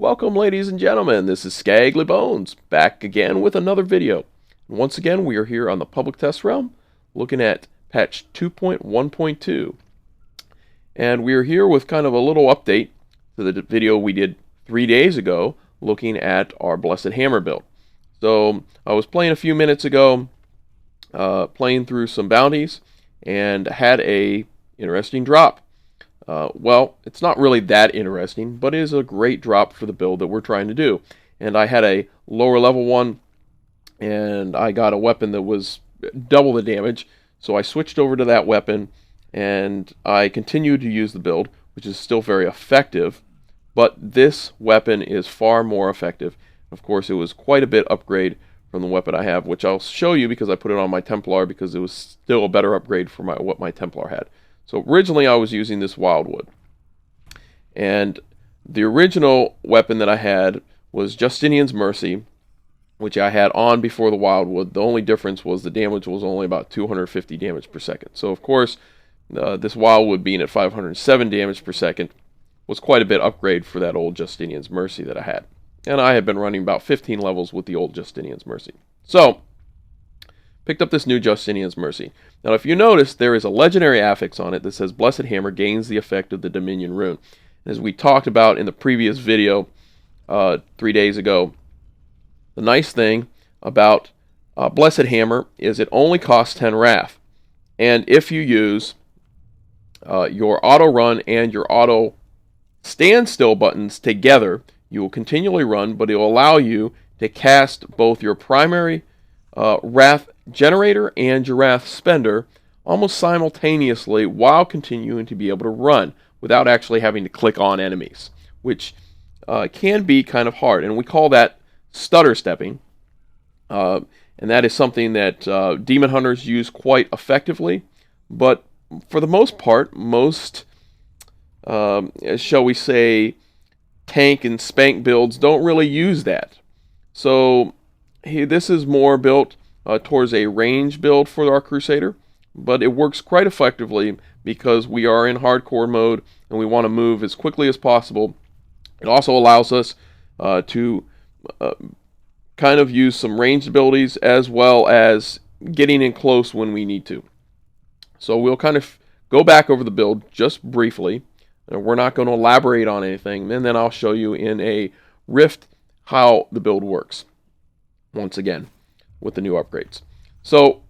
Welcome, ladies and gentlemen. This is Scagly Bones, back again with another video. Once again, we are here on the public test realm, looking at patch 2.1.2. And we are here with kind of a little update to the video we did 3 days ago, looking at our Blessed Hammer build. So, I was playing a few minutes ago, playing through some bounties, and had a interesting drop. Well, it's not really that interesting, but it is a great drop for the build that we're trying to do. And I had a lower level one, and I got a weapon that was double the damage, so I switched over to that weapon, and I continued to use the build, which is still very effective, but this weapon is far more effective. Of course, it was quite a bit upgrade from the weapon I have, which I'll show you because I put it on my Templar because it was still a better upgrade for what my Templar had. So originally I was using this Wildwood, and the original weapon that I had was Justinian's Mercy, which I had on before the Wildwood. The only difference was the damage was only about 250 damage per second. So of course, this Wildwood being at 507 damage per second was quite a bit upgrade for that old Justinian's Mercy that I had. And I had been running about 15 levels with the old Justinian's Mercy. So, picked up this new Justinian's Mercy. Now, if you notice, there is a legendary affix on it that says Blessed Hammer gains the effect of the Dominion rune. As we talked about in the previous video 3 days ago, the nice thing about Blessed Hammer is it only costs 10 Wrath. And if you use your auto run and your auto standstill buttons together, you will continually run, but it will allow you to cast both your primary Wrath Generator and your Wrath Spender almost simultaneously while continuing to be able to run without actually having to click on enemies, which can be kind of hard. And we call that stutter stepping. And that is something that Demon Hunters use quite effectively. But for the most part, most, shall we say, tank and spank builds don't really use that. So this is more built towards a range build for our Crusader, but it works quite effectively because we are in hardcore mode and we want to move as quickly as possible. It also allows us to kind of use some ranged abilities as well as getting in close when we need to. So we'll kind of go back over the build just briefly. We're not going to elaborate on anything, and then I'll show you in a Rift how the build works, once again, with the new upgrades. So,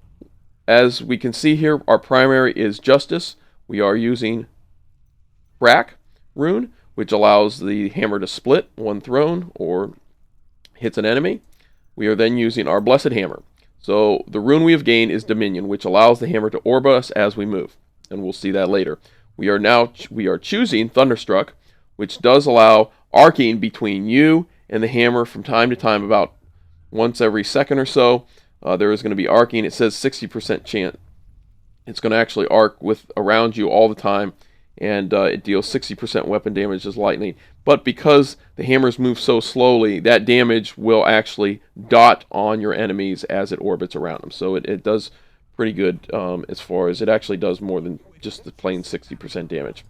as we can see here, our primary is Justice. We are using Brack rune, which allows the hammer to split one thrown or hits an enemy. We are then using our Blessed Hammer. So, the rune we have gained is Dominion, which allows the hammer to orb us as we move, and we'll see that later. We are choosing Thunderstruck, which does allow arcing between you and the hammer from time to time, about once every second or so. There is going to be arcing. It says 60% chance. It's going to actually arc with around you all the time, and it deals 60% weapon damage as lightning. But because the hammers move so slowly, that damage will actually dot on your enemies as it orbits around them. So it does pretty good as far as it actually does more than just the plain 60% damage.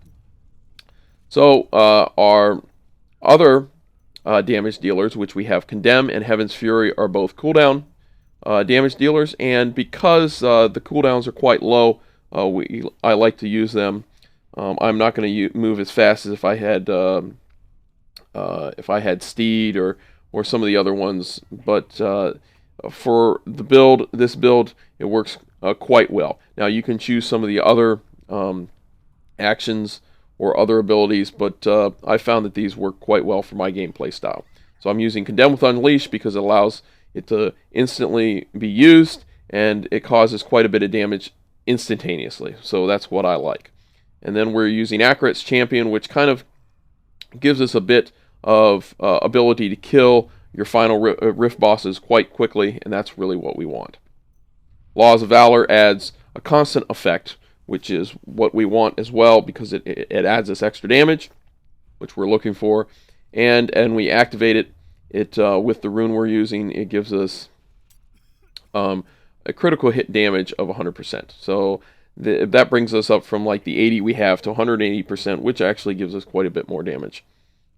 So our other damage dealers, which we have Condemn and Heaven's Fury, are both cooldown damage dealers, and because the cooldowns are quite low, I like to use them. I'm not going to move as fast as if I had Steed or some of the other ones, but for the build, this build, it works quite well. Now you can choose some of the other actions or other abilities, but I found that these work quite well for my gameplay style. So I'm using Condemn with Unleash because it allows it to instantly be used, and it causes quite a bit of damage instantaneously. So that's what I like. And then we're using Akarat's Champion, which kind of gives us a bit of ability to kill your final Rift bosses quite quickly, and that's really what we want. Laws of Valor adds a constant effect, which is what we want as well, because it adds us extra damage, which we're looking for, and we activate it with the rune we're using. It gives us a critical hit damage of 100%. So that brings us up from like the 80 we have to 180%, which actually gives us quite a bit more damage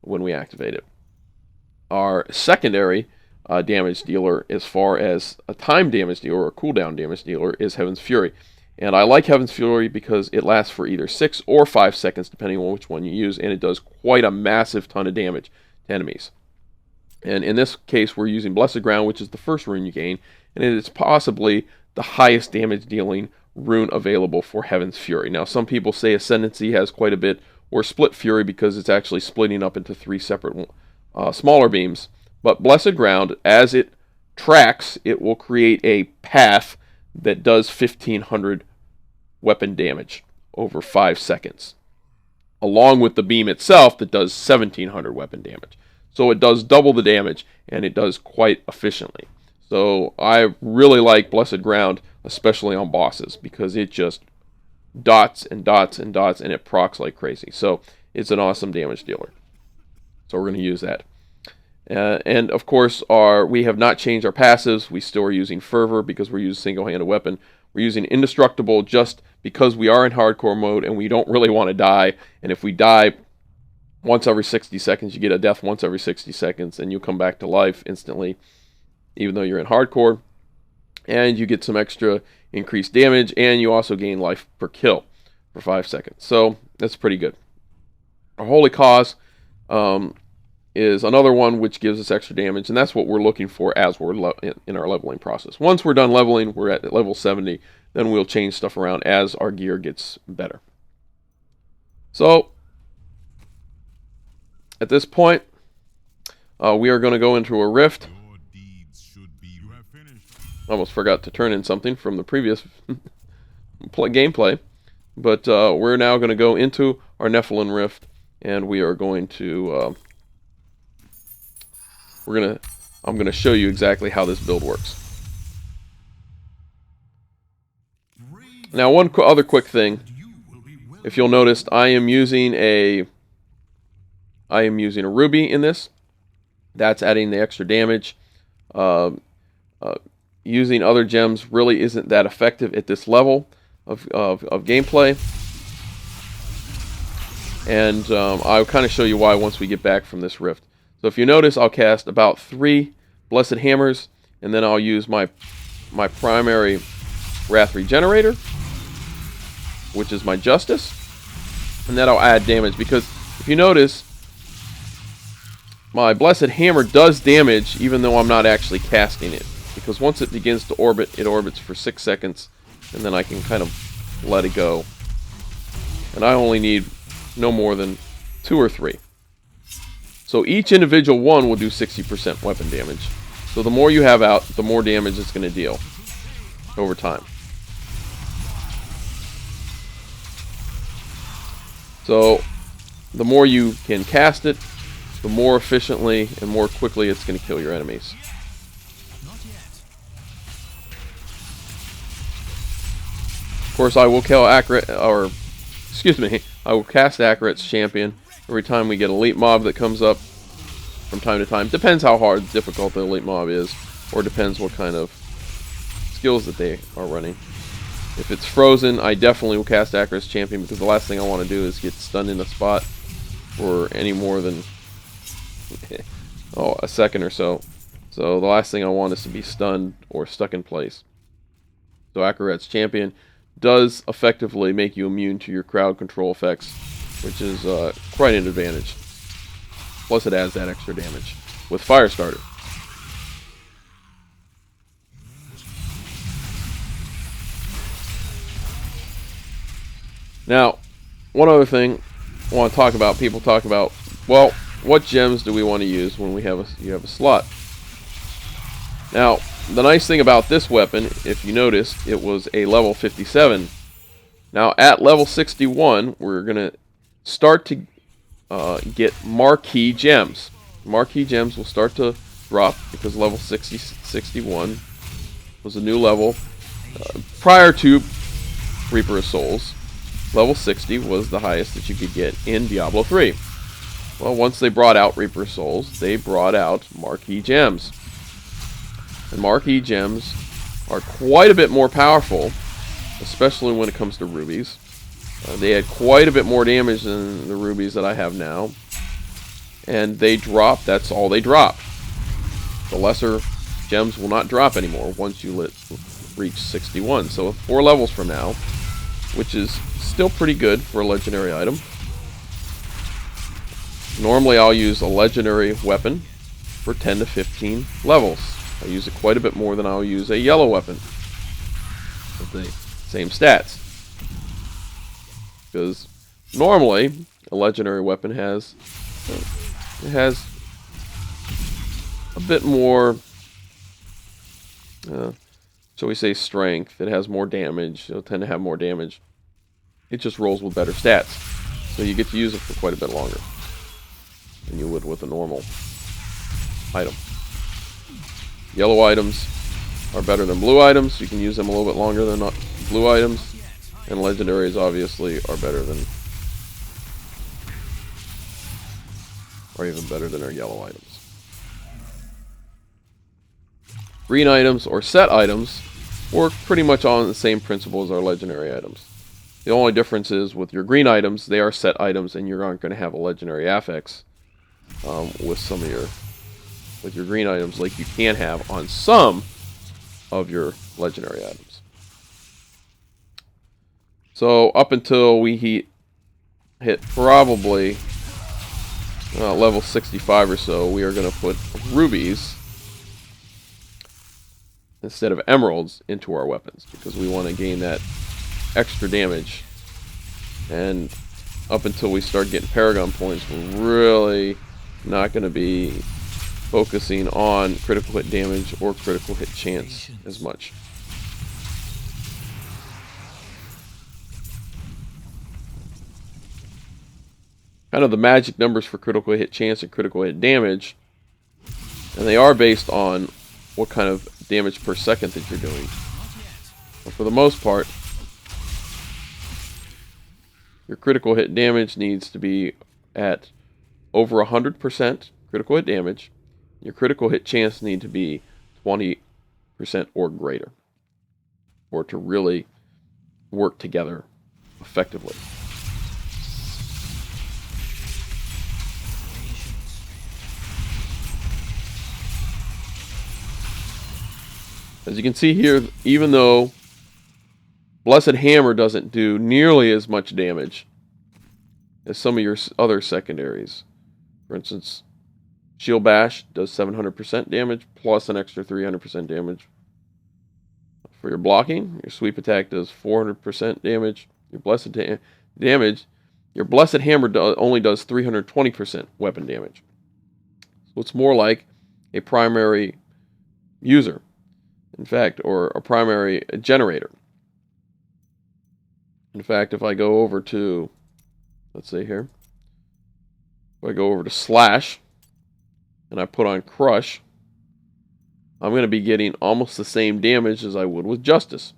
when we activate it. our secondary damage dealer, as far as a time damage dealer or cooldown damage dealer, is Heaven's Fury. And I like Heaven's Fury because it lasts for either 6 or 5 seconds, depending on which one you use, and it does quite a massive ton of damage to enemies. And in this case, we're using Blessed Ground, which is the first rune you gain, and it is possibly the highest damage dealing rune available for Heaven's Fury. Now, some people say Ascendancy has quite a bit, or Split Fury, because it's actually splitting up into 3 separate smaller beams. But Blessed Ground, as it tracks, it will create a path that does 1500 weapon damage over 5 seconds, along with the beam itself that does 1700 weapon damage. So it does double the damage, and it does quite efficiently. So I really like Blessed Ground, especially on bosses, because it just dots and dots and dots, and it procs like crazy. So it's an awesome damage dealer. So we're going to use that. And of course, we have not changed our passives. We still are using Fervor because we're using single-handed weapon. We're using Indestructible just because we are in hardcore mode and we don't really want to die. And if we die once every 60 seconds, you get a death once every 60 seconds, and you come back to life instantly, even though you're in hardcore. And you get some extra increased damage, and you also gain life per kill for 5 seconds. So that's pretty good. Our Holy Cause is another one which gives us extra damage, and that's what we're looking for as we're in our leveling process. Once we're done leveling, we're at level 70, then we'll change stuff around as our gear gets better. So at this point, we are going to go into a rift. I almost forgot to turn in something from the previous gameplay, but we're now going to go into our Nephilim rift, and we are going to I'm going to show you exactly how this build works. Now, one other quick thing. If you'll notice, I am using a ruby in this. That's adding the extra damage. Using other gems really isn't that effective at this level of gameplay. And I'll kind of show you why once we get back from this rift. So if you notice, I'll cast about 3 Blessed Hammers, and then I'll use my primary Wrath Regenerator, which is my Justice, and that'll add damage, because if you notice, my Blessed Hammer does damage even though I'm not actually casting it, because once it begins to orbit, it orbits for 6 seconds, and then I can kind of let it go. And I only need no more than 2 or 3. So each individual one will do 60% weapon damage. So the more you have out, the more damage it's going to deal over time. So the more you can cast it, the more efficiently and more quickly it's going to kill your enemies. Of course, I will kill I will cast Akarat's Champion every time we get an elite mob that comes up from time to time. Depends how difficult the elite mob is, or depends what kind of skills that they are running. If it's frozen, I definitely will cast Akarat's Champion, because the last thing I want to do is get stunned in a spot for any more than a second or so. So the last thing I want is to be stunned or stuck in place. So Akarat's Champion does effectively make you immune to your crowd control effects, which is quite an advantage. Plus it adds that extra damage with Firestarter. Now, one other thing I want to talk about, people talk about, well, what gems do we want to use when you have a slot? Now, the nice thing about this weapon, if you notice, it was a level 57. Now, at level 61, we're going to start to get marquee gems. Marquee gems will start to drop because level 61 was a new level. Prior to Reaper of Souls, level 60 was the highest that you could get in Diablo 3. Well, once they brought out Reaper of Souls, they brought out marquee gems. And marquee gems are quite a bit more powerful, especially when it comes to rubies. They had quite a bit more damage than the rubies that I have now. And they drop, that's all they drop. the lesser gems will not drop anymore once you reach 61. So 4 levels from now, which is still pretty good for a legendary item. Normally I'll use a legendary weapon for 10 to 15 levels. I use it quite a bit more than I'll use a yellow weapon with the same stats. Because normally a legendary weapon has a bit more, shall we say, strength. It has more damage. It'll tend to have more damage. It just rolls with better stats, so you get to use it for quite a bit longer than you would with a normal item. Yellow items are better than blue items. You can use them a little bit longer than blue items. And legendaries obviously are better than, or even better than our yellow items. Green items or set items work pretty much on the same principle as our legendary items. The only difference is with your green items, they are set items and you aren't going to have a legendary affix with your green items like you can have on some of your legendary items. So up until we hit probably level 65 or so, we are going to put rubies instead of emeralds into our weapons because we want to gain that extra damage. And up until we start getting paragon points, we're really not going to be focusing on critical hit damage or critical hit chance as much. Kind of the magic numbers for critical hit chance and critical hit damage, and they are based on what kind of damage per second that you're doing. But for the most part, your critical hit damage needs to be at over 100% critical hit damage. Your critical hit chance need to be 20% or greater, or to really work together effectively. As you can see here, even though Blessed Hammer doesn't do nearly as much damage as some of your other secondaries. For instance, Shield Bash does 700% damage plus an extra 300% damage. For your blocking, your Sweep Attack does 400% damage. Your Blessed Hammer only does 320% weapon damage. So it's more like a primary user, in fact, or a primary generator. In fact, if I go over to, let's see here, if I go over to Slash and I put on Crush, I'm going to be getting almost the same damage as I would with Justice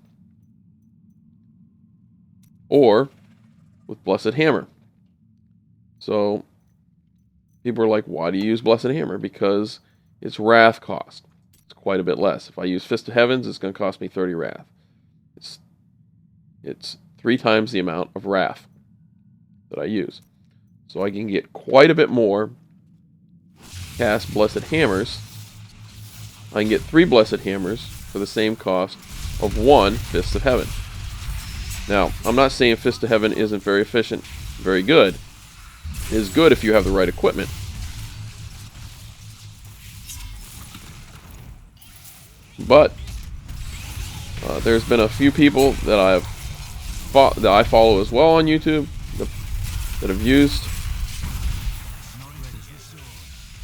or with Blessed Hammer. So people are like, why do you use Blessed Hammer? Because its wrath cost. It's quite a bit less. If I use Fist of Heavens, it's going to cost me 30 wrath. It's 3 times the amount of wrath that I use. So I can get quite a bit more cast Blessed Hammers. I can get 3 Blessed Hammers for the same cost of 1 Fist of Heaven. Now, I'm not saying Fist of Heaven isn't very efficient, very good. It is good if you have the right equipment. But there's been a few people that I follow as well on YouTube that have used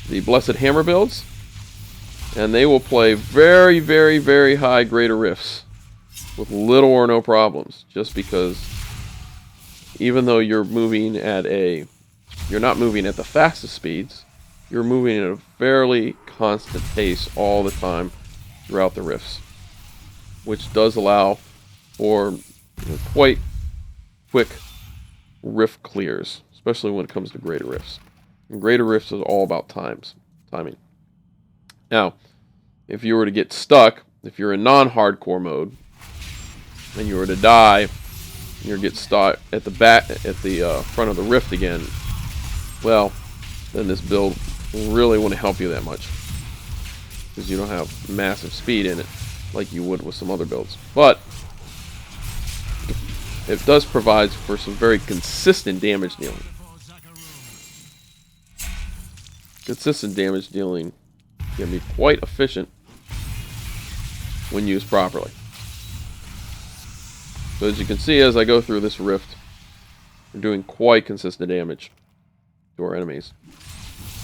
the Blessed Hammer builds, and they will play very, very, very high greater rifts with little or no problems, just because even though you're not moving at the fastest speeds, you're moving at a fairly constant pace all the time throughout the rifts, which does allow for quite quick rift clears, especially when it comes to greater rifts. And greater rifts is all about timing. Now, if you were to get stuck, if you're in non-hardcore mode, and you were to die, and you get stuck at the front of the rift again, well, then this build really wouldn't help you that much. because you don't have massive speed in it like you would with some other builds. But it does provide for some very consistent damage dealing. Consistent damage dealing can be quite efficient when used properly. So as you can see, as I go through this rift, we're doing quite consistent damage to our enemies.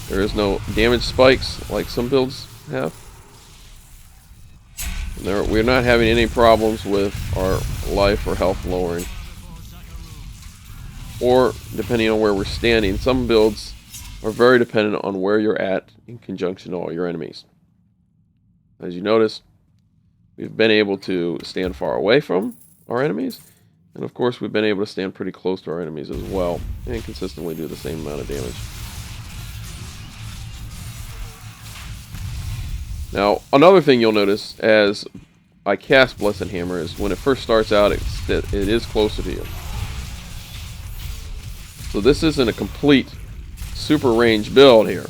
There is no damage spikes like some builds have. And we're not having any problems with our life or health lowering. Or, depending on where we're standing, some builds are very dependent on where you're at in conjunction to all your enemies. As you notice, we've been able to stand far away from our enemies, and of course we've been able to stand pretty close to our enemies as well, and consistently do the same amount of damage. Now, another thing you'll notice as I cast Blessed Hammer is when it first starts out, it is closer to you. So this isn't a complete super range build here.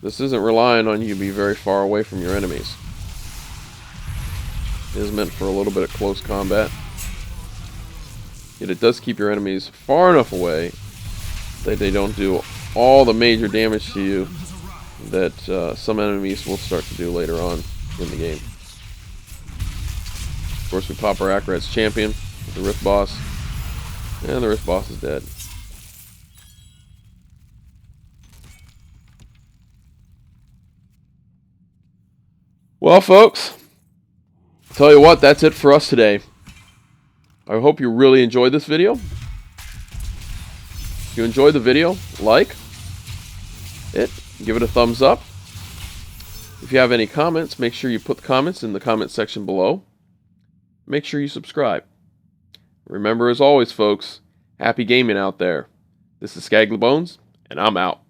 This isn't relying on you to be very far away from your enemies. It is meant for a little bit of close combat. Yet it does keep your enemies far enough away that they don't do all the major damage to you that some enemies will start to do later on in the game. Of course, we pop our Akrat's champion with the Rift boss, and the Rift boss is dead. Well, folks, I'll tell you what, that's it for us today. I hope you really enjoyed this video. If you enjoyed the video, like it, give it a thumbs up. If you have any comments, make sure you put the comments in the comment section below. Make sure you subscribe. Remember, as always, folks, happy gaming out there. This is Skaggly Bones, and I'm out.